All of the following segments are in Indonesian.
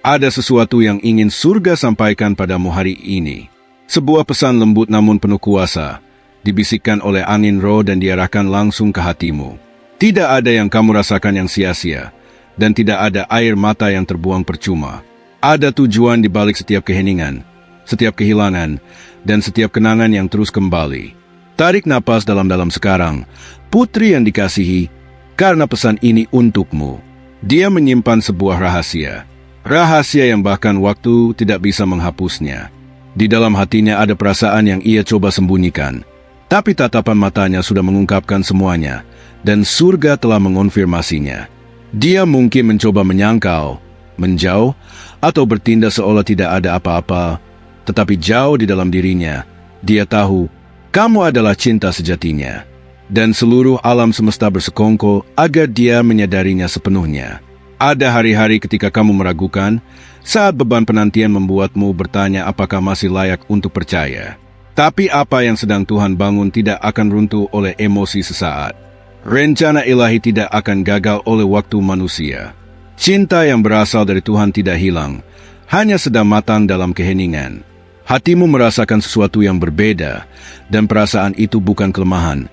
Ada sesuatu yang ingin surga sampaikan padamu hari ini. Sebuah pesan lembut namun penuh kuasa, dibisikkan oleh angin roh dan diarahkan langsung ke hatimu. Tidak ada yang kamu rasakan yang sia-sia, dan tidak ada air mata yang terbuang percuma. Ada tujuan di balik setiap keheningan, setiap kehilangan, dan setiap kenangan yang terus kembali. Tarik napas dalam-dalam sekarang, putri yang dikasihi, karena pesan ini untukmu. Dia menyimpan sebuah rahasia. Rahasia yang bahkan waktu tidak bisa menghapusnya. Di dalam hatinya ada perasaan yang ia coba sembunyikan. Tapi tatapan matanya sudah mengungkapkan semuanya, dan surga telah mengonfirmasinya. Dia mungkin mencoba menyangkal, menjauh, atau bertindak seolah tidak ada apa-apa, tetapi jauh di dalam dirinya, dia tahu, kamu adalah cinta sejatinya. Dan seluruh alam semesta bersekongkol agar dia menyadarinya sepenuhnya. Ada hari-hari ketika kamu meragukan, saat beban penantian membuatmu bertanya apakah masih layak untuk percaya. Tapi apa yang sedang Tuhan bangun tidak akan runtuh oleh emosi sesaat. Rencana ilahi tidak akan gagal oleh waktu manusia. Cinta yang berasal dari Tuhan tidak hilang, hanya sedang matang dalam keheningan. Hatimu merasakan sesuatu yang berbeda, dan perasaan itu bukan kelemahan.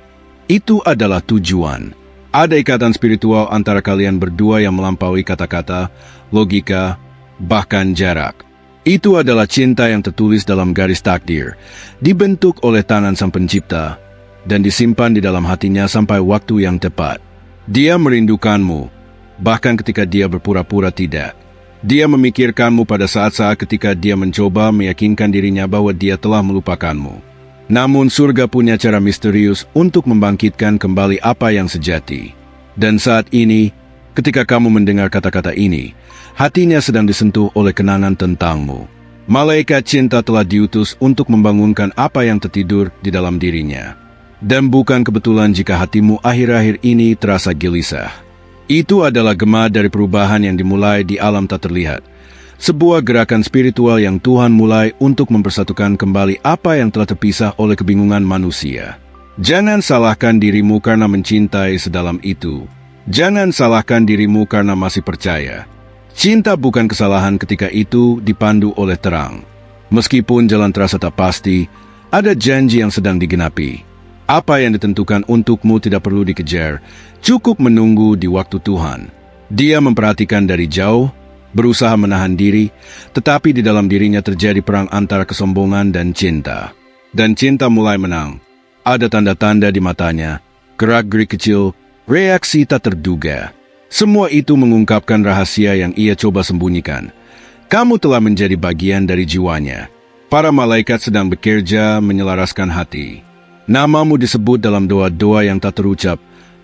Itu adalah tujuan. Ada ikatan spiritual antara kalian berdua yang melampaui kata-kata, logika, bahkan jarak. Itu adalah cinta yang tertulis dalam garis takdir, dibentuk oleh tangan Sang Pencipta, dan disimpan di dalam hatinya sampai waktu yang tepat. Dia merindukanmu, bahkan ketika dia berpura-pura tidak. Dia memikirkanmu pada saat-saat ketika dia mencoba meyakinkan dirinya bahwa dia telah melupakanmu. Namun surga punya cara misterius untuk membangkitkan kembali apa yang sejati. Dan saat ini, ketika kamu mendengar kata-kata ini, hatinya sedang disentuh oleh kenangan tentangmu. Malaikat cinta telah diutus untuk membangunkan apa yang tertidur di dalam dirinya. Dan bukan kebetulan jika hatimu akhir-akhir ini terasa gelisah. Itu adalah gema dari perubahan yang dimulai di alam tak terlihat. Sebuah gerakan spiritual yang Tuhan mulai untuk mempersatukan kembali apa yang telah terpisah oleh kebingungan manusia. Jangan salahkan dirimu karena mencintai sedalam itu. Jangan salahkan dirimu karena masih percaya. Cinta bukan kesalahan ketika itu dipandu oleh terang. Meskipun jalan terasa tak pasti, ada janji yang sedang digenapi. Apa yang ditentukan untukmu tidak perlu dikejar, cukup menunggu di waktu Tuhan. Dia memperhatikan dari jauh, berusaha menahan diri, tetapi di dalam dirinya terjadi perang antara kesombongan dan cinta. Dan cinta mulai menang. Ada tanda-tanda di matanya, gerak-gerik kecil, reaksi tak terduga. Semua itu mengungkapkan rahasia yang ia coba sembunyikan. Kamu telah menjadi bagian dari jiwanya. Para malaikat sedang bekerja menyelaraskan hati. Namamu disebut dalam doa-doa yang tak terucap,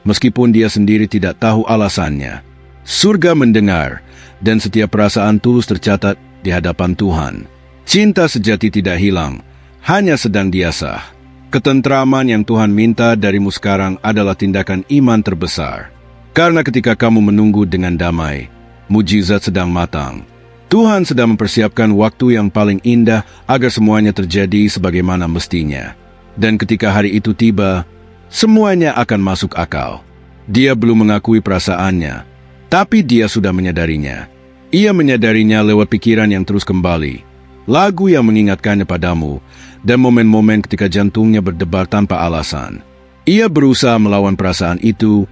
meskipun dia sendiri tidak tahu alasannya. Surga mendengar, dan setiap perasaan tulus tercatat di hadapan Tuhan. Cinta sejati tidak hilang, hanya sedang diasah. Ketentraman yang Tuhan minta darimu sekarang adalah tindakan iman terbesar. Karena ketika kamu menunggu dengan damai, mujizat sedang matang. Tuhan sedang mempersiapkan waktu yang paling indah agar semuanya terjadi sebagaimana mestinya. Dan ketika hari itu tiba, semuanya akan masuk akal. Dia belum mengakui perasaannya, tapi dia sudah menyadarinya. Ia menyadarinya lewat pikiran yang terus kembali, lagu yang mengingatkannya padamu, dan momen-momen ketika jantungnya berdebar tanpa alasan. Ia berusaha melawan perasaan itu,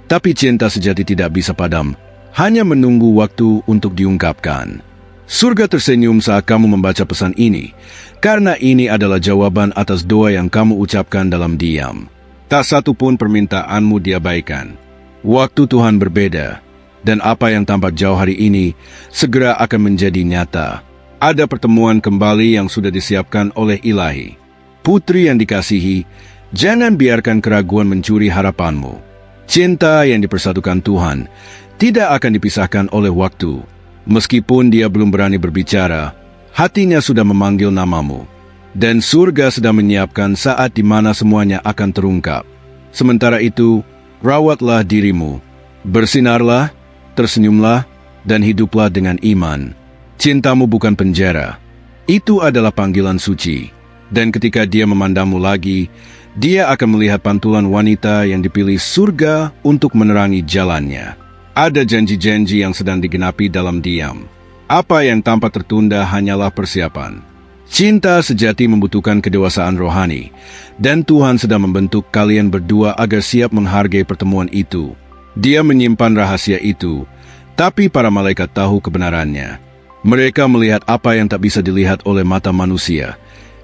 tapi cinta sejati tidak bisa padam, hanya menunggu waktu untuk diungkapkan. Surga tersenyum saat kamu membaca pesan ini, karena ini adalah jawaban atas doa yang kamu ucapkan dalam diam. Tak satu pun permintaanmu diabaikan. Waktu Tuhan berbeda, dan apa yang tampak jauh hari ini segera akan menjadi nyata. Ada pertemuan kembali yang sudah disiapkan oleh Ilahi. Putri yang dikasihi, jangan biarkan keraguan mencuri harapanmu. Cinta yang dipersatukan Tuhan tidak akan dipisahkan oleh waktu. Meskipun dia belum berani berbicara, hatinya sudah memanggil namamu. Dan surga sedang menyiapkan saat di mana semuanya akan terungkap. Sementara itu, rawatlah dirimu. Bersinarlah, tersenyumlah, dan hiduplah dengan iman. Cintamu bukan penjara. Itu adalah panggilan suci. Dan ketika dia memandangmu lagi, dia akan melihat pantulan wanita yang dipilih surga untuk menerangi jalannya. Ada janji-janji yang sedang digenapi dalam diam. Apa yang tampak tertunda hanyalah persiapan. Cinta sejati membutuhkan kedewasaan rohani, dan Tuhan sedang membentuk kalian berdua agar siap menghargai pertemuan itu. Dia menyimpan rahasia itu, tapi para malaikat tahu kebenarannya. Mereka melihat apa yang tak bisa dilihat oleh mata manusia,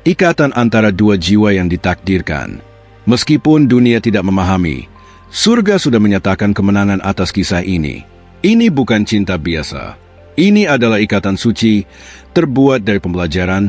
ikatan antara dua jiwa yang ditakdirkan. Meskipun dunia tidak memahami, surga sudah menyatakan kemenangan atas kisah ini. Ini bukan cinta biasa. Ini adalah ikatan suci, terbuat dari pembelajaran,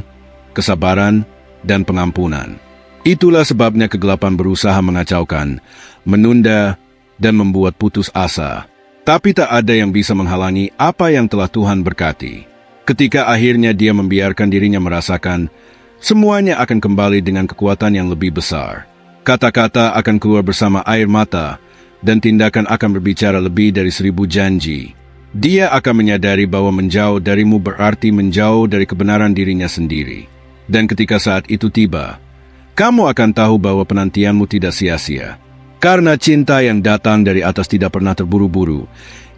kesabaran, dan pengampunan. Itulah sebabnya kegelapan berusaha mengacaukan, menunda, dan membuat putus asa. Tapi tak ada yang bisa menghalangi apa yang telah Tuhan berkati. Ketika akhirnya dia membiarkan dirinya merasakan, semuanya akan kembali dengan kekuatan yang lebih besar. Kata-kata akan keluar bersama air mata, dan tindakan akan berbicara lebih dari 1000 janji. Dia akan menyadari bahwa menjauh darimu berarti menjauh dari kebenaran dirinya sendiri. Dan ketika saat itu tiba, kamu akan tahu bahwa penantianmu tidak sia-sia. Karena cinta yang datang dari atas tidak pernah terburu-buru.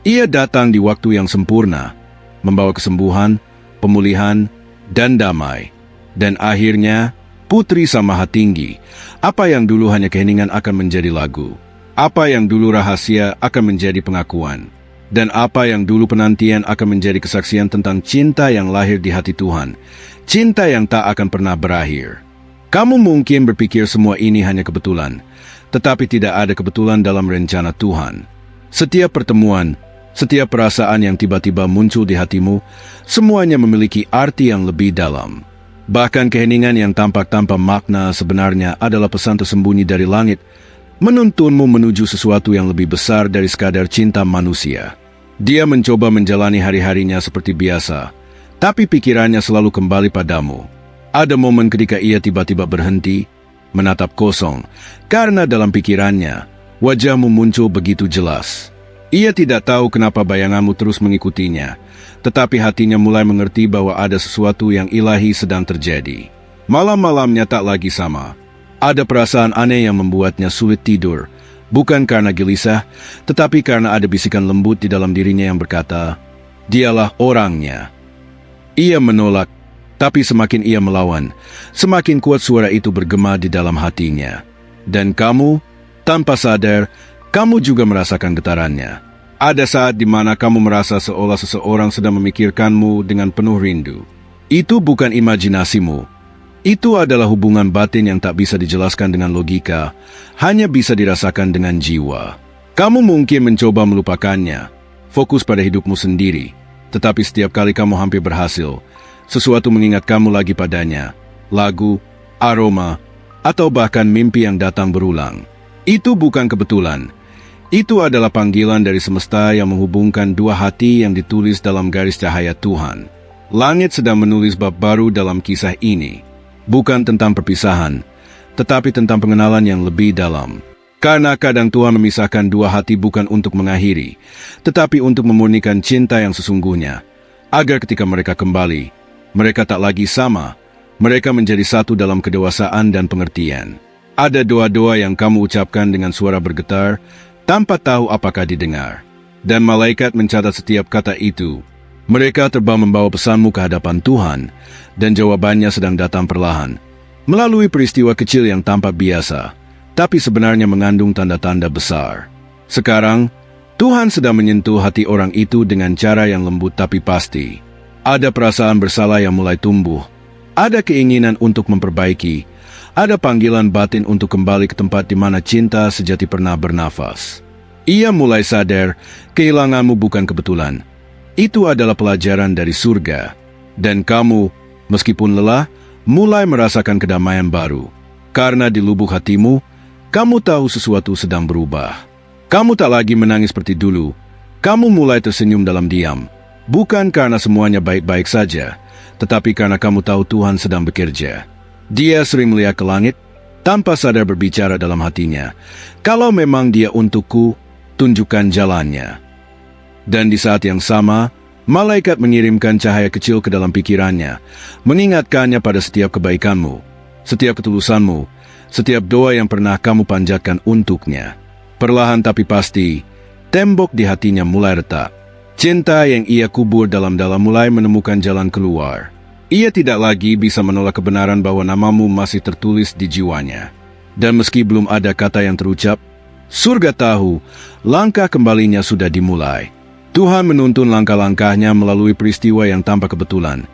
Ia datang di waktu yang sempurna, membawa kesembuhan, pemulihan, dan damai. Dan akhirnya, Putri Samaha Tinggi, apa yang dulu hanya keheningan akan menjadi lagu. Apa yang dulu rahasia akan menjadi pengakuan. Dan apa yang dulu penantian akan menjadi kesaksian tentang cinta yang lahir di hati Tuhan. Cinta yang tak akan pernah berakhir. Kamu mungkin berpikir semua ini hanya kebetulan, tetapi tidak ada kebetulan dalam rencana Tuhan. Setiap pertemuan, setiap perasaan yang tiba-tiba muncul di hatimu, semuanya memiliki arti yang lebih dalam. Bahkan keheningan yang tampak tanpa makna sebenarnya adalah pesan tersembunyi dari langit, menuntunmu menuju sesuatu yang lebih besar dari sekadar cinta manusia. Dia mencoba menjalani hari-harinya seperti biasa, tapi pikirannya selalu kembali padamu. Ada momen ketika ia tiba-tiba berhenti, menatap kosong, karena dalam pikirannya, wajahmu muncul begitu jelas. Ia tidak tahu kenapa bayanganmu terus mengikutinya, tetapi hatinya mulai mengerti bahwa ada sesuatu yang ilahi sedang terjadi. Malam-malamnya tak lagi sama. Ada perasaan aneh yang membuatnya sulit tidur, bukan karena gelisah, tetapi karena ada bisikan lembut di dalam dirinya yang berkata, "Dialah orangnya." Ia menolak, tapi semakin ia melawan, semakin kuat suara itu bergema di dalam hatinya. Dan kamu, tanpa sadar, kamu juga merasakan getarannya. Ada saat di mana kamu merasa seolah seseorang sedang memikirkanmu dengan penuh rindu. Itu bukan imajinasimu. Itu adalah hubungan batin yang tak bisa dijelaskan dengan logika, hanya bisa dirasakan dengan jiwa. Kamu mungkin mencoba melupakannya, fokus pada hidupmu sendiri, tetapi setiap kali kamu hampir berhasil, sesuatu mengingat kamu lagi padanya, lagu, aroma, atau bahkan mimpi yang datang berulang. Itu bukan kebetulan. Itu adalah panggilan dari semesta yang menghubungkan dua hati yang ditulis dalam garis cahaya Tuhan. Langit sedang menulis bab baru dalam kisah ini. Bukan tentang perpisahan, tetapi tentang pengenalan yang lebih dalam. Karena kadang Tuhan memisahkan dua hati bukan untuk mengakhiri, tetapi untuk memurnikan cinta yang sesungguhnya. Agar ketika mereka kembali, mereka tak lagi sama, mereka menjadi satu dalam kedewasaan dan pengertian. Ada doa-doa yang kamu ucapkan dengan suara bergetar, tanpa tahu apakah didengar. Dan malaikat mencatat setiap kata itu. Mereka terbang membawa pesanmu ke hadapan Tuhan, dan jawabannya sedang datang perlahan, melalui peristiwa kecil yang tampak biasa, tapi sebenarnya mengandung tanda-tanda besar. Sekarang, Tuhan sedang menyentuh hati orang itu dengan cara yang lembut tapi pasti. Ada perasaan bersalah yang mulai tumbuh, ada keinginan untuk memperbaiki, ada panggilan batin untuk kembali ke tempat di mana cinta sejati pernah bernafas. Ia mulai sadar, kehilanganmu bukan kebetulan. Itu adalah pelajaran dari surga. Dan kamu, meskipun lelah, mulai merasakan kedamaian baru. Karena di lubuk hatimu, kamu tahu sesuatu sedang berubah. Kamu tak lagi menangis seperti dulu. Kamu mulai tersenyum dalam diam. Bukan karena semuanya baik-baik saja, tetapi karena kamu tahu Tuhan sedang bekerja. Dia sering melihat ke langit, tanpa sadar berbicara dalam hatinya, "Kalau memang dia untukku, tunjukkan jalannya." Dan di saat yang sama, malaikat mengirimkan cahaya kecil ke dalam pikirannya, mengingatkannya pada setiap kebaikanmu, setiap ketulusanmu, setiap doa yang pernah kamu panjatkan untuknya. Perlahan tapi pasti, tembok di hatinya mulai retak. Cinta yang ia kubur dalam-dalam mulai menemukan jalan keluar. Ia tidak lagi bisa menolak kebenaran bahwa namamu masih tertulis di jiwanya. Dan meski belum ada kata yang terucap, surga tahu langkah kembalinya sudah dimulai. Tuhan menuntun langkah-langkahnya melalui peristiwa yang tanpa kebetulan.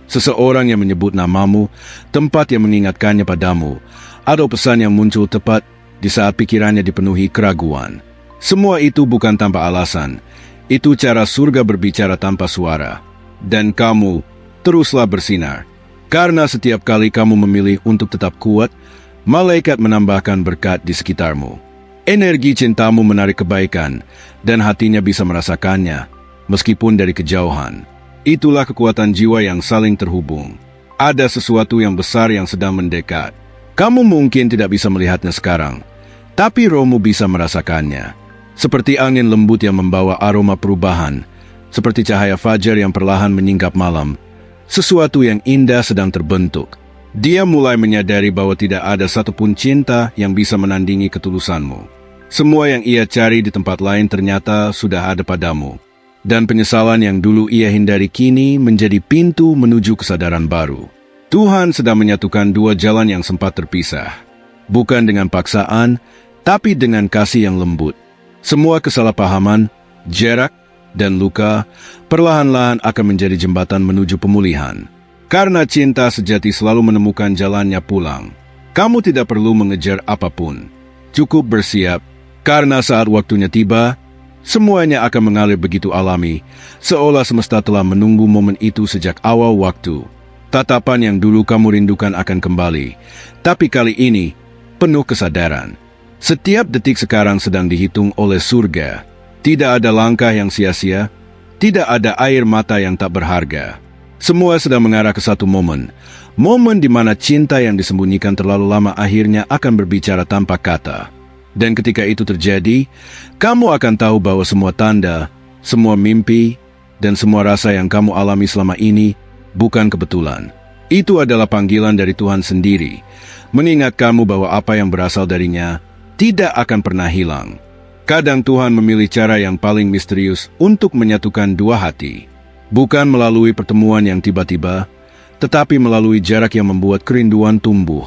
Seseorang yang menyebut namamu, tempat yang mengingatkannya padamu, atau pesan yang muncul tepat di saat pikirannya dipenuhi keraguan. Semua itu bukan tanpa alasan. Itu cara surga berbicara tanpa suara. Dan kamu teruslah bersinar. Karena setiap kali kamu memilih untuk tetap kuat, malaikat menambahkan berkat di sekitarmu. Energi cintamu menarik kebaikan, dan hatinya bisa merasakannya, meskipun dari kejauhan. Itulah kekuatan jiwa yang saling terhubung. Ada sesuatu yang besar yang sedang mendekat. Kamu mungkin tidak bisa melihatnya sekarang, tapi rohmu bisa merasakannya. Seperti angin lembut yang membawa aroma perubahan, seperti cahaya fajar yang perlahan menyingkap malam, sesuatu yang indah sedang terbentuk. Dia mulai menyadari bahwa tidak ada satupun cinta yang bisa menandingi ketulusanmu. Semua yang ia cari di tempat lain ternyata sudah ada padamu. Dan penyesalan yang dulu ia hindari kini menjadi pintu menuju kesadaran baru. Tuhan sedang menyatukan dua jalan yang sempat terpisah. Bukan dengan paksaan, tapi dengan kasih yang lembut. Semua kesalahpahaman, jarak, dan luka perlahan-lahan akan menjadi jembatan menuju pemulihan. Karena cinta sejati selalu menemukan jalannya pulang. Kamu tidak perlu mengejar apapun. Cukup bersiap, karena saat waktunya tiba, semuanya akan mengalir begitu alami, seolah semesta telah menunggu momen itu sejak awal waktu. Tatapan yang dulu kamu rindukan akan kembali, tapi kali ini penuh kesadaran. Setiap detik sekarang sedang dihitung oleh surga. Tidak ada langkah yang sia-sia, tidak ada air mata yang tak berharga. Semua sedang mengarah ke satu momen. Momen di mana cinta yang disembunyikan terlalu lama akhirnya akan berbicara tanpa kata. Dan ketika itu terjadi, kamu akan tahu bahwa semua tanda, semua mimpi, dan semua rasa yang kamu alami selama ini bukan kebetulan. Itu adalah panggilan dari Tuhan sendiri, mengingat kamu bahwa apa yang berasal darinya tidak akan pernah hilang. Kadang Tuhan memilih cara yang paling misterius untuk menyatukan dua hati. Bukan melalui pertemuan yang tiba-tiba, tetapi melalui jarak yang membuat kerinduan tumbuh.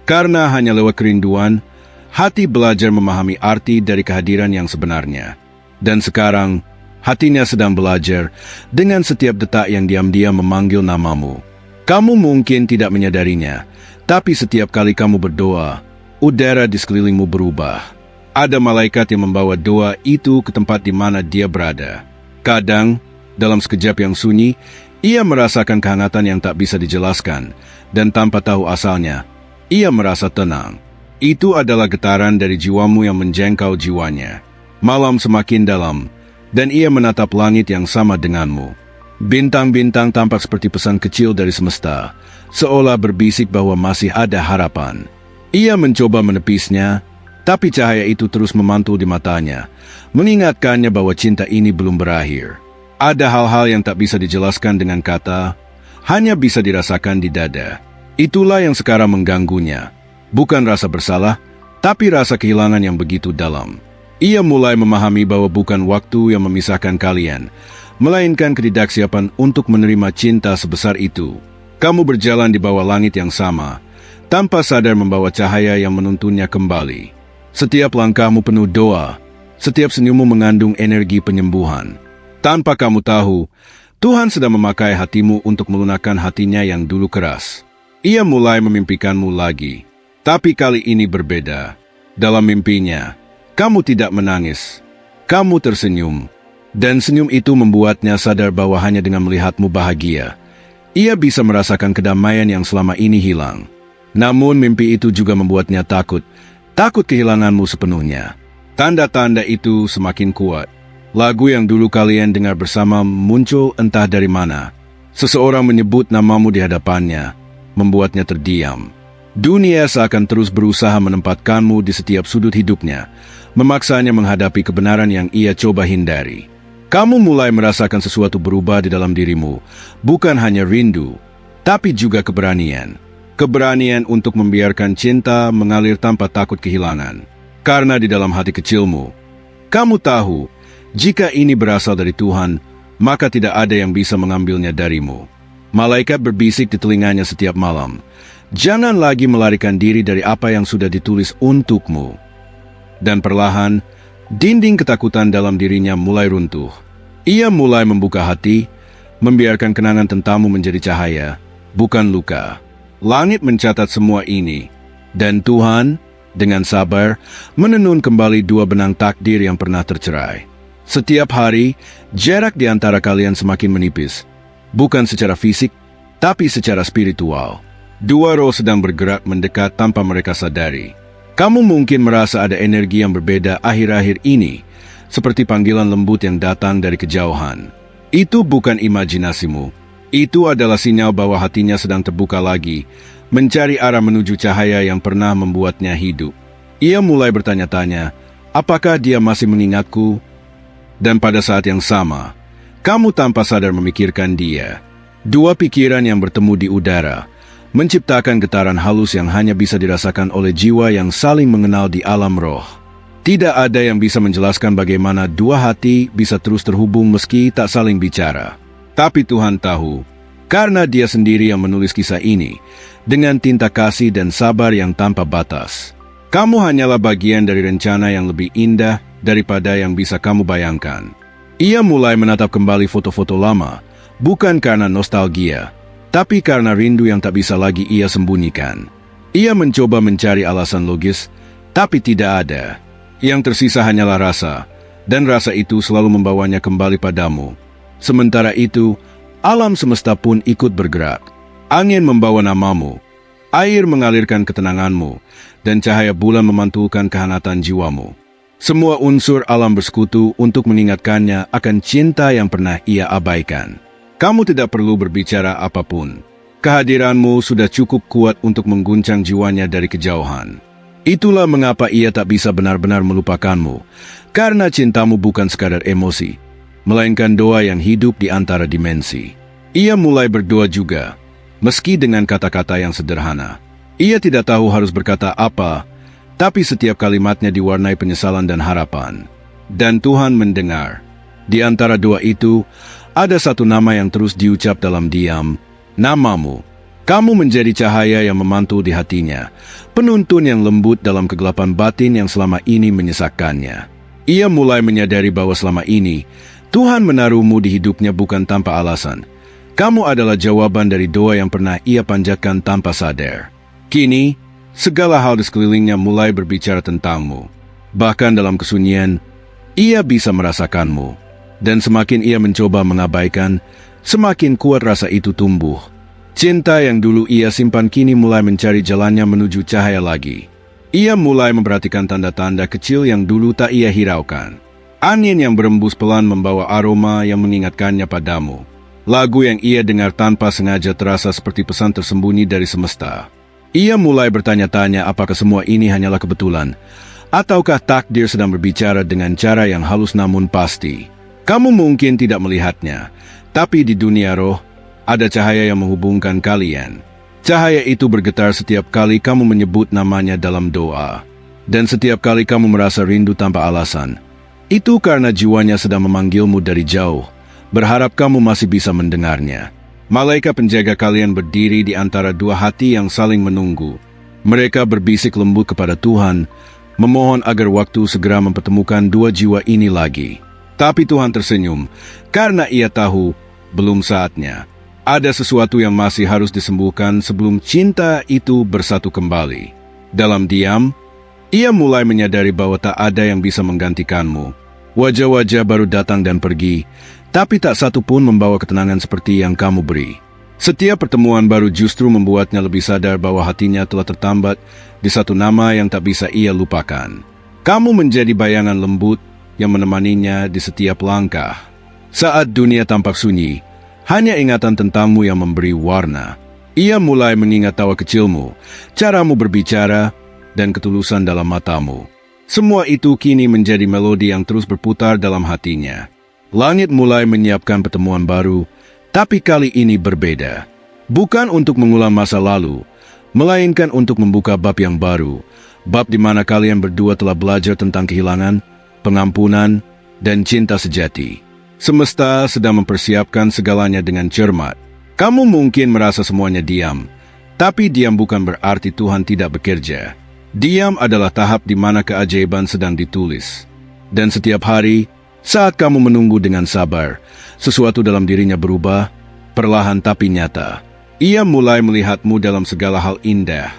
Karena hanya lewat kerinduan, hati belajar memahami arti dari kehadiran yang sebenarnya. Dan sekarang, hatinya sedang belajar dengan setiap detak yang diam-diam memanggil namamu. Kamu mungkin tidak menyadarinya, tapi setiap kali kamu berdoa, udara di sekelilingmu berubah. Ada malaikat yang membawa doa itu ke tempat di mana dia berada. Kadang, dalam sekejap yang sunyi, ia merasakan kehangatan yang tak bisa dijelaskan, dan tanpa tahu asalnya, ia merasa tenang. Itu adalah getaran dari jiwamu yang menjangkau jiwanya. Malam semakin dalam, dan ia menatap langit yang sama denganmu. Bintang-bintang tampak seperti pesan kecil dari semesta, seolah berbisik bahwa masih ada harapan. Ia mencoba menepisnya, tapi cahaya itu terus memantul di matanya, mengingatkannya bahwa cinta ini belum berakhir. Ada hal-hal yang tak bisa dijelaskan dengan kata, hanya bisa dirasakan di dada. Itulah yang sekarang mengganggunya. Bukan rasa bersalah, tapi rasa kehilangan yang begitu dalam. Ia mulai memahami bahwa bukan waktu yang memisahkan kalian, melainkan ketidaksiapan untuk menerima cinta sebesar itu. Kamu berjalan di bawah langit yang sama, tanpa sadar membawa cahaya yang menuntunnya kembali. Setiap langkahmu penuh doa, setiap senyummu mengandung energi penyembuhan. Tanpa kamu tahu, Tuhan sedang memakai hatimu untuk melunakkan hatinya yang dulu keras. Ia mulai memimpikanmu lagi, tapi kali ini berbeda. Dalam mimpinya, kamu tidak menangis, kamu tersenyum, dan senyum itu membuatnya sadar bahwa hanya dengan melihatmu bahagia, ia bisa merasakan kedamaian yang selama ini hilang. Namun mimpi itu juga membuatnya takut kehilanganmu sepenuhnya. Tanda-tanda itu semakin kuat. Lagu yang dulu kalian dengar bersama muncul entah dari mana. Seseorang menyebut namamu di hadapannya, membuatnya terdiam. Dunia seakan terus berusaha menempatkanmu di setiap sudut hidupnya, memaksanya menghadapi kebenaran yang ia coba hindari. Kamu mulai merasakan sesuatu berubah di dalam dirimu, bukan hanya rindu, tapi juga keberanian. Keberanian untuk membiarkan cinta mengalir tanpa takut kehilangan. Karena di dalam hati kecilmu, kamu tahu, jika ini berasal dari Tuhan, maka tidak ada yang bisa mengambilnya darimu. Malaikat berbisik di telinganya setiap malam, jangan lagi melarikan diri dari apa yang sudah ditulis untukmu. Dan perlahan, dinding ketakutan dalam dirinya mulai runtuh. Ia mulai membuka hati, membiarkan kenangan tentangmu menjadi cahaya, bukan luka. Langit mencatat semua ini, dan Tuhan, dengan sabar, menenun kembali dua benang takdir yang pernah tercerai. Setiap hari, jarak di antara kalian semakin menipis. Bukan secara fisik, tapi secara spiritual. Dua roh sedang bergerak mendekat tanpa mereka sadari. Kamu mungkin merasa ada energi yang berbeda akhir-akhir ini, seperti panggilan lembut yang datang dari kejauhan. Itu bukan imajinasimu. Itu adalah sinyal bahwa hatinya sedang terbuka lagi, mencari arah menuju cahaya yang pernah membuatnya hidup. Ia mulai bertanya-tanya, apakah dia masih mengingatku? Dan pada saat yang sama, kamu tanpa sadar memikirkan dia. Dua pikiran yang bertemu di udara, menciptakan getaran halus yang hanya bisa dirasakan oleh jiwa yang saling mengenal di alam roh. Tidak ada yang bisa menjelaskan bagaimana dua hati bisa terus terhubung meski tak saling bicara. Tapi Tuhan tahu, karena Dia sendiri yang menulis kisah ini, dengan tinta kasih dan sabar yang tanpa batas. Kamu hanyalah bagian dari rencana yang lebih indah daripada yang bisa kamu bayangkan. Ia mulai menatap kembali foto-foto lama, bukan karena nostalgia, tapi karena rindu yang tak bisa lagi ia sembunyikan. Ia mencoba mencari alasan logis, tapi tidak ada. Yang tersisa hanyalah rasa, dan rasa itu selalu membawanya kembali padamu. Sementara itu, alam semesta pun ikut bergerak. Angin membawa namamu, air mengalirkan ketenanganmu, dan cahaya bulan memantulkan kehangatan jiwamu. Semua unsur alam bersekutu untuk mengingatkannya akan cinta yang pernah ia abaikan. Kamu tidak perlu berbicara apapun. Kehadiranmu sudah cukup kuat untuk mengguncang jiwanya dari kejauhan. Itulah mengapa ia tak bisa benar-benar melupakanmu, karena cintamu bukan sekadar emosi, melainkan doa yang hidup di antara dimensi. Ia mulai berdoa juga, meski dengan kata-kata yang sederhana. Ia tidak tahu harus berkata apa, tapi setiap kalimatnya diwarnai penyesalan dan harapan. Dan Tuhan mendengar. Di antara doa itu, ada satu nama yang terus diucap dalam diam, namamu. Kamu menjadi cahaya yang memantul di hatinya, penuntun yang lembut dalam kegelapan batin yang selama ini menyesakkannya. Ia mulai menyadari bahwa selama ini, Tuhan menaruhmu di hidupnya bukan tanpa alasan. Kamu adalah jawaban dari doa yang pernah ia panjatkan tanpa sadar. Kini, segala hal di sekelilingnya mulai berbicara tentangmu. Bahkan dalam kesunyian, ia bisa merasakanmu. Dan semakin ia mencoba mengabaikan, semakin kuat rasa itu tumbuh. Cinta yang dulu ia simpan kini mulai mencari jalannya menuju cahaya lagi. Ia mulai memperhatikan tanda-tanda kecil yang dulu tak ia hiraukan. Angin yang berembus pelan membawa aroma yang mengingatkannya padamu. Lagu yang ia dengar tanpa sengaja terasa seperti pesan tersembunyi dari semesta. Ia mulai bertanya-tanya apakah semua ini hanyalah kebetulan, ataukah takdir sedang berbicara dengan cara yang halus namun pasti. Kamu mungkin tidak melihatnya, tapi di dunia roh, ada cahaya yang menghubungkan kalian. Cahaya itu bergetar setiap kali kamu menyebut namanya dalam doa. Dan setiap kali kamu merasa rindu tanpa alasan. Itu karena jiwanya sedang memanggilmu dari jauh, berharap kamu masih bisa mendengarnya. Malaikat penjaga kalian berdiri di antara dua hati yang saling menunggu. Mereka berbisik lembut kepada Tuhan, memohon agar waktu segera mempertemukan dua jiwa ini lagi. Tapi Tuhan tersenyum, karena ia tahu belum saatnya. Ada sesuatu yang masih harus disembuhkan sebelum cinta itu bersatu kembali. Dalam diam, ia mulai menyadari bahwa tak ada yang bisa menggantikanmu. Wajah-wajah baru datang dan pergi, tapi tak satu pun membawa ketenangan seperti yang kamu beri. Setiap pertemuan baru justru membuatnya lebih sadar bahwa hatinya telah tertambat di satu nama yang tak bisa ia lupakan. Kamu menjadi bayangan lembut yang menemaninya di setiap langkah. Saat dunia tampak sunyi, hanya ingatan tentangmu yang memberi warna. Ia mulai mengingat tawa kecilmu, caramu berbicara, dan ketulusan dalam matamu. Semua itu kini menjadi melodi yang terus berputar dalam hatinya. Langit mulai menyiapkan pertemuan baru, tapi kali ini berbeda. Bukan untuk mengulang masa lalu, melainkan untuk membuka bab yang baru. Bab di mana kalian berdua telah belajar tentang kehilangan, pengampunan, dan cinta sejati. Semesta sedang mempersiapkan segalanya dengan cermat. Kamu mungkin merasa semuanya diam, tapi diam bukan berarti Tuhan tidak bekerja. Diam adalah tahap di mana keajaiban sedang ditulis. Dan setiap hari, saat kamu menunggu dengan sabar, sesuatu dalam dirinya berubah, perlahan tapi nyata. Ia mulai melihatmu dalam segala hal indah.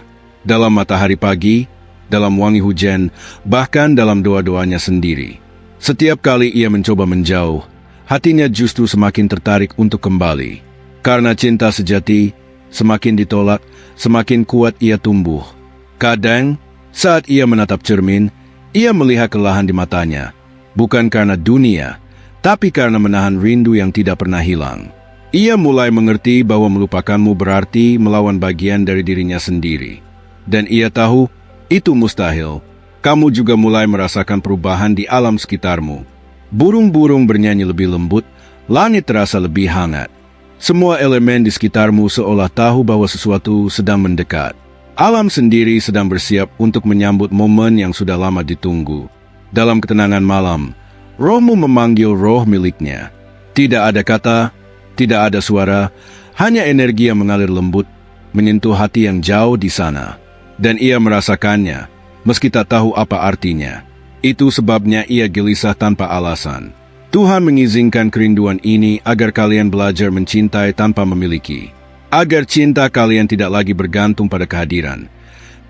Dalam matahari pagi, dalam wangi hujan, bahkan dalam doa-doanya sendiri. Setiap kali ia mencoba menjauh, hatinya justru semakin tertarik untuk kembali. Karena cinta sejati, semakin ditolak, semakin kuat ia tumbuh. Kadang, saat ia menatap cermin, ia melihat kelelahan di matanya. Bukan karena dunia, tapi karena menahan rindu yang tidak pernah hilang. Ia mulai mengerti bahwa melupakanmu berarti melawan bagian dari dirinya sendiri. Dan ia tahu, itu mustahil. Kamu juga mulai merasakan perubahan di alam sekitarmu. Burung-burung bernyanyi lebih lembut, langit terasa lebih hangat. Semua elemen di sekitarmu seolah tahu bahwa sesuatu sedang mendekat. Alam sendiri sedang bersiap untuk menyambut momen yang sudah lama ditunggu. Dalam ketenangan malam, rohmu memanggil roh miliknya. Tidak ada kata, tidak ada suara, hanya energi yang mengalir lembut, menyentuh hati yang jauh di sana. Dan ia merasakannya, meski tak tahu apa artinya. Itu sebabnya ia gelisah tanpa alasan. Tuhan mengizinkan kerinduan ini agar kalian belajar mencintai tanpa memiliki. Agar cinta kalian tidak lagi bergantung pada kehadiran,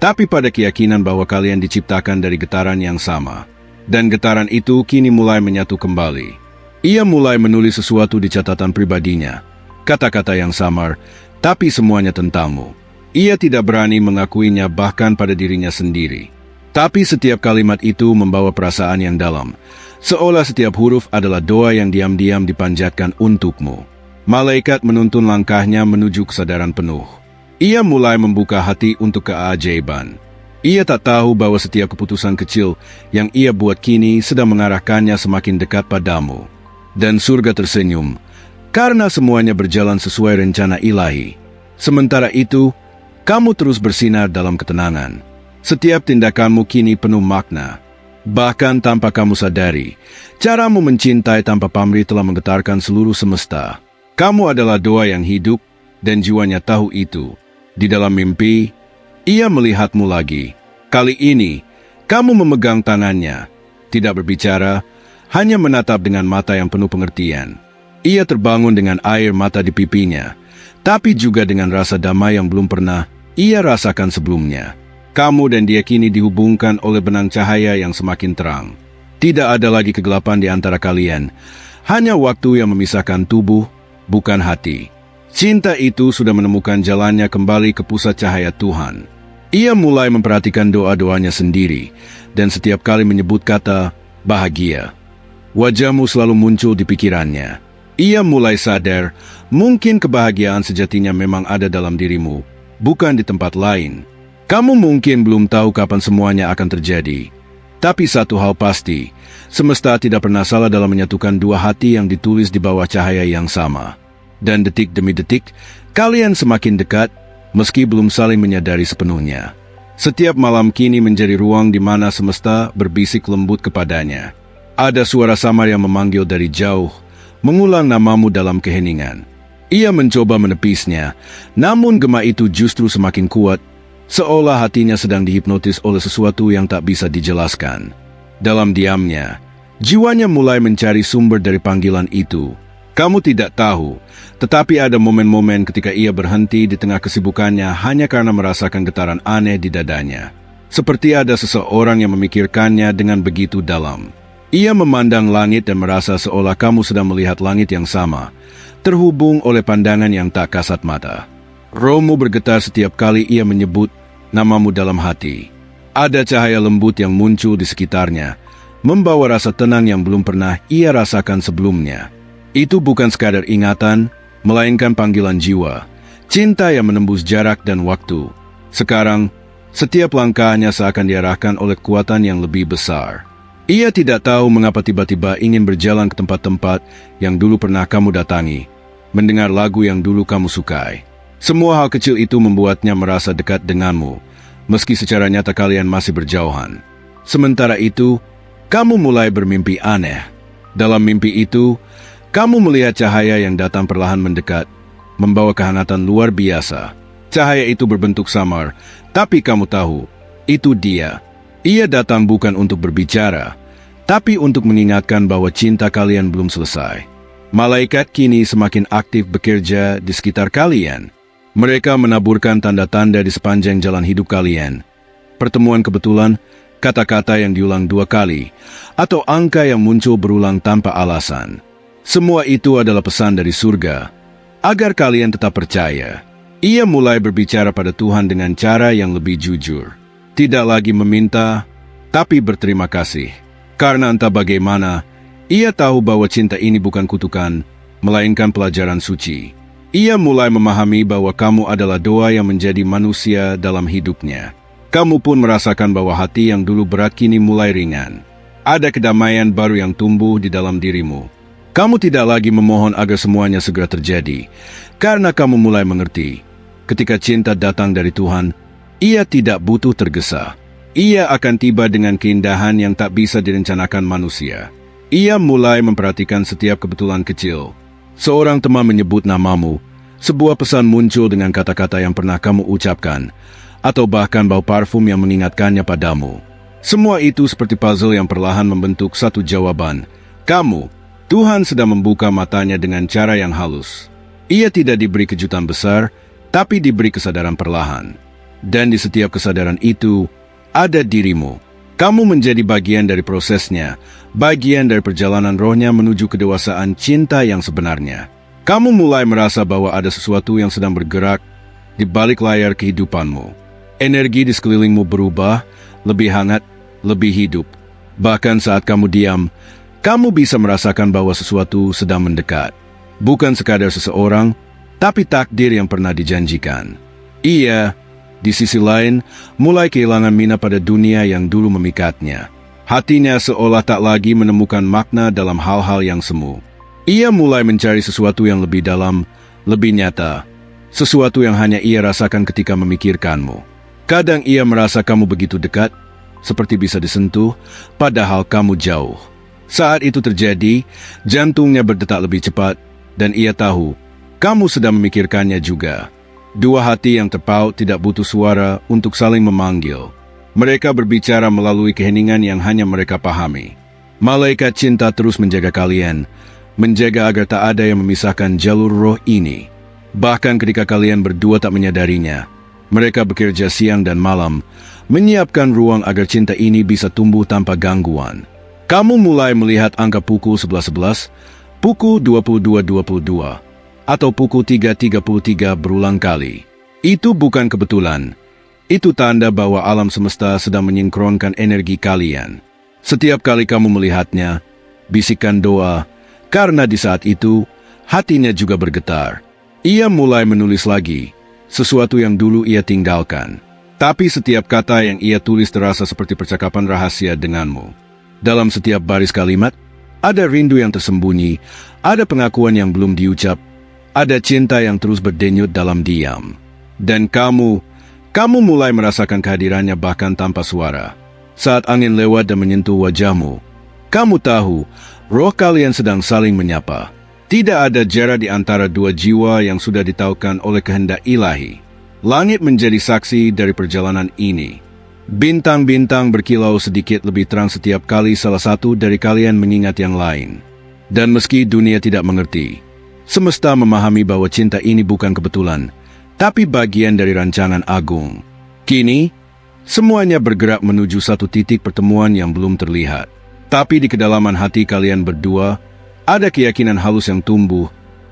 tapi pada keyakinan bahwa kalian diciptakan dari getaran yang sama. Dan getaran itu kini mulai menyatu kembali. Ia mulai menulis sesuatu di catatan pribadinya. Kata-kata yang samar, tapi semuanya tentangmu. Ia tidak berani mengakuinya bahkan pada dirinya sendiri. Tapi setiap kalimat itu membawa perasaan yang dalam. Seolah setiap huruf adalah doa yang diam-diam dipanjatkan untukmu. Malaikat menuntun langkahnya menuju kesadaran penuh. Ia mulai membuka hati untuk keajaiban. Ia tak tahu bahwa setiap keputusan kecil yang ia buat kini sedang mengarahkannya semakin dekat padamu. Dan surga tersenyum, karena semuanya berjalan sesuai rencana ilahi. Sementara itu, kamu terus bersinar dalam ketenangan. Setiap tindakanmu kini penuh makna. Bahkan tanpa kamu sadari, caramu mencintai tanpa pamrih telah menggetarkan seluruh semesta. Kamu adalah doa yang hidup, dan jiwanya tahu itu. Di dalam mimpi, ia melihatmu lagi. Kali ini, kamu memegang tangannya, tidak berbicara, hanya menatap dengan mata yang penuh pengertian. Ia terbangun dengan air mata di pipinya, tapi juga dengan rasa damai yang belum pernah ia rasakan sebelumnya. Kamu dan dia kini dihubungkan oleh benang cahaya yang semakin terang. Tidak ada lagi kegelapan di antara kalian, hanya waktu yang memisahkan tubuh, bukan hati. Cinta itu sudah menemukan jalannya kembali ke pusat cahaya Tuhan. Ia mulai memperhatikan doa-doanya sendiri, dan setiap kali menyebut kata bahagia, wajahmu selalu muncul di pikirannya. Ia mulai sadar, mungkin kebahagiaan sejatinya memang ada dalam dirimu, bukan di tempat lain. Kamu mungkin belum tahu kapan semuanya akan terjadi. Tapi satu hal pasti, semesta tidak pernah salah dalam menyatukan dua hati yang ditulis di bawah cahaya yang sama. Dan detik demi detik, kalian semakin dekat, meski belum saling menyadari sepenuhnya. Setiap malam kini menjadi ruang di mana semesta berbisik lembut kepadanya. Ada suara samar yang memanggil dari jauh, mengulang namamu dalam keheningan. Ia mencoba menepisnya, namun gema itu justru semakin kuat, seolah hatinya sedang dihipnotis oleh sesuatu yang tak bisa dijelaskan. Dalam diamnya, jiwanya mulai mencari sumber dari panggilan itu. Kamu tidak tahu, tetapi ada momen-momen ketika ia berhenti di tengah kesibukannya hanya karena merasakan getaran aneh di dadanya. Seperti ada seseorang yang memikirkannya dengan begitu dalam. Ia memandang langit dan merasa seolah kamu sedang melihat langit yang sama, terhubung oleh pandangan yang tak kasat mata. Rohmu bergetar setiap kali ia menyebut namamu dalam hati. Ada cahaya lembut yang muncul di sekitarnya, membawa rasa tenang yang belum pernah ia rasakan sebelumnya. Itu bukan sekadar ingatan, melainkan panggilan jiwa, cinta yang menembus jarak dan waktu. Sekarang, setiap langkahnya seakan diarahkan oleh kekuatan yang lebih besar. Ia tidak tahu mengapa tiba-tiba ingin berjalan ke tempat-tempat yang dulu pernah kamu datangi, mendengar lagu yang dulu kamu sukai. Semua hal kecil itu membuatnya merasa dekat denganmu, meski secara nyata kalian masih berjauhan. Sementara itu, kamu mulai bermimpi aneh. Dalam mimpi itu, Kamu melihat cahaya yang datang perlahan mendekat, membawa kehangatan luar biasa. Cahaya itu berbentuk samar, tapi kamu tahu, itu dia. Ia datang bukan untuk berbicara, tapi untuk mengingatkan bahwa cinta kalian belum selesai. Malaikat kini semakin aktif bekerja di sekitar kalian. Mereka menaburkan tanda-tanda di sepanjang jalan hidup kalian. Pertemuan kebetulan, kata-kata yang diulang 2 kali, atau angka yang muncul berulang tanpa alasan. Semua itu adalah pesan dari surga, agar kalian tetap percaya. Ia mulai berbicara pada Tuhan dengan cara yang lebih jujur. Tidak lagi meminta, tapi berterima kasih. Karena entah bagaimana, ia tahu bahwa cinta ini bukan kutukan, melainkan pelajaran suci. Ia mulai memahami bahwa kamu adalah doa yang menjadi manusia dalam hidupnya. Kamu pun merasakan bahwa hati yang dulu berat kini mulai ringan. Ada kedamaian baru yang tumbuh di dalam dirimu. Kamu tidak lagi memohon agar semuanya segera terjadi, karena kamu mulai mengerti. Ketika cinta datang dari Tuhan, ia tidak butuh tergesa. Ia akan tiba dengan keindahan yang tak bisa direncanakan manusia. Ia mulai memperhatikan setiap kebetulan kecil. Seorang teman menyebut namamu, sebuah pesan muncul dengan kata-kata yang pernah kamu ucapkan, atau bahkan bau parfum yang mengingatkannya padamu. Semua itu seperti puzzle yang perlahan membentuk satu jawaban. Kamu, Tuhan sedang membuka matanya dengan cara yang halus. Ia tidak diberi kejutan besar, tapi diberi kesadaran perlahan. Dan di setiap kesadaran itu, ada dirimu. Kamu menjadi bagian dari prosesnya, bagian dari perjalanan rohnya menuju kedewasaan cinta yang sebenarnya. Kamu mulai merasa bahwa ada sesuatu yang sedang bergerak di balik layar kehidupanmu. Energi di sekelilingmu berubah, lebih hangat, lebih hidup. Bahkan saat kamu diam, kamu bisa merasakan bahwa sesuatu sedang mendekat. Bukan sekadar seseorang, tapi takdir yang pernah dijanjikan. Ia, di sisi lain, mulai kehilangan minat pada dunia yang dulu memikatnya. Hatinya seolah tak lagi menemukan makna dalam hal-hal yang semu. Ia mulai mencari sesuatu yang lebih dalam, lebih nyata. Sesuatu yang hanya ia rasakan ketika memikirkanmu. Kadang ia merasa kamu begitu dekat, seperti bisa disentuh, padahal kamu jauh. Saat itu terjadi, jantungnya berdetak lebih cepat, dan ia tahu, kamu sedang memikirkannya juga. Dua hati yang terpaut tidak butuh suara untuk saling memanggil. Mereka berbicara melalui keheningan yang hanya mereka pahami. Malaikat cinta terus menjaga kalian, menjaga agar tak ada yang memisahkan jalur roh ini. Bahkan ketika kalian berdua tak menyadarinya, mereka bekerja siang dan malam, menyiapkan ruang agar cinta ini bisa tumbuh tanpa gangguan. Kamu mulai melihat angka pukul 11.11, pukul 22.22, atau pukul 3.33 berulang kali. Itu bukan kebetulan. Itu tanda bahwa alam semesta sedang menyinkronkan energi kalian. Setiap kali kamu melihatnya, bisikan doa, karena di saat itu, hatinya juga bergetar. Ia mulai menulis lagi, sesuatu yang dulu ia tinggalkan. Tapi setiap kata yang ia tulis terasa seperti percakapan rahasia denganmu. Dalam setiap baris kalimat, ada rindu yang tersembunyi, ada pengakuan yang belum diucap, ada cinta yang terus berdenyut dalam diam. Dan kamu mulai merasakan kehadirannya bahkan tanpa suara. Saat angin lewat dan menyentuh wajahmu, kamu tahu, roh kalian sedang saling menyapa. Tidak ada jarak di antara dua jiwa yang sudah ditaukan oleh kehendak ilahi. Langit menjadi saksi dari perjalanan ini. Bintang-bintang berkilau sedikit lebih terang setiap kali salah satu dari kalian mengingat yang lain. Dan meski dunia tidak mengerti, semesta memahami bahwa cinta ini bukan kebetulan, tapi bagian dari rancangan agung. Kini, semuanya bergerak menuju satu titik pertemuan yang belum terlihat. Tapi di kedalaman hati kalian berdua, ada keyakinan halus yang tumbuh.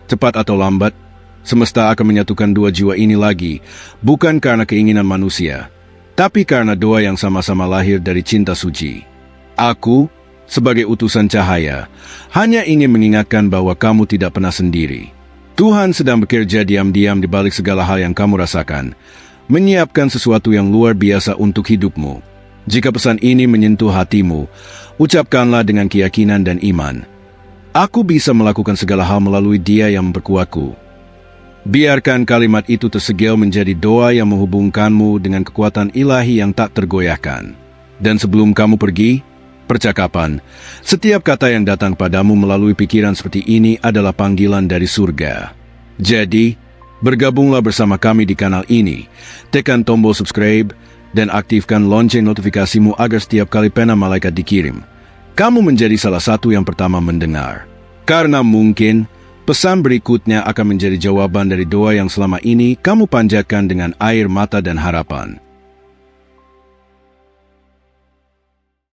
Cepat atau lambat, semesta akan menyatukan dua jiwa ini lagi, bukan karena keinginan manusia, tapi karena doa yang sama-sama lahir dari cinta suci. Aku, sebagai utusan cahaya, hanya ingin mengingatkan bahwa kamu tidak pernah sendiri. Tuhan sedang bekerja diam-diam di balik segala hal yang kamu rasakan, menyiapkan sesuatu yang luar biasa untuk hidupmu. Jika pesan ini menyentuh hatimu, ucapkanlah dengan keyakinan dan iman. Aku bisa melakukan segala hal melalui Dia yang memperkuatku. Biarkan kalimat itu tersegel menjadi doa yang menghubungkanmu dengan kekuatan ilahi yang tak tergoyahkan. Dan sebelum kamu pergi, percakapan. Setiap kata yang datang padamu melalui pikiran seperti ini adalah panggilan dari surga. Jadi, bergabunglah bersama kami di kanal ini. Tekan tombol subscribe dan aktifkan lonceng notifikasimu agar setiap kali pena malaikat dikirim, kamu menjadi salah satu yang pertama mendengar. Karena mungkin pesan berikutnya akan menjadi jawaban dari doa yang selama ini kamu panjatkan dengan air mata dan harapan.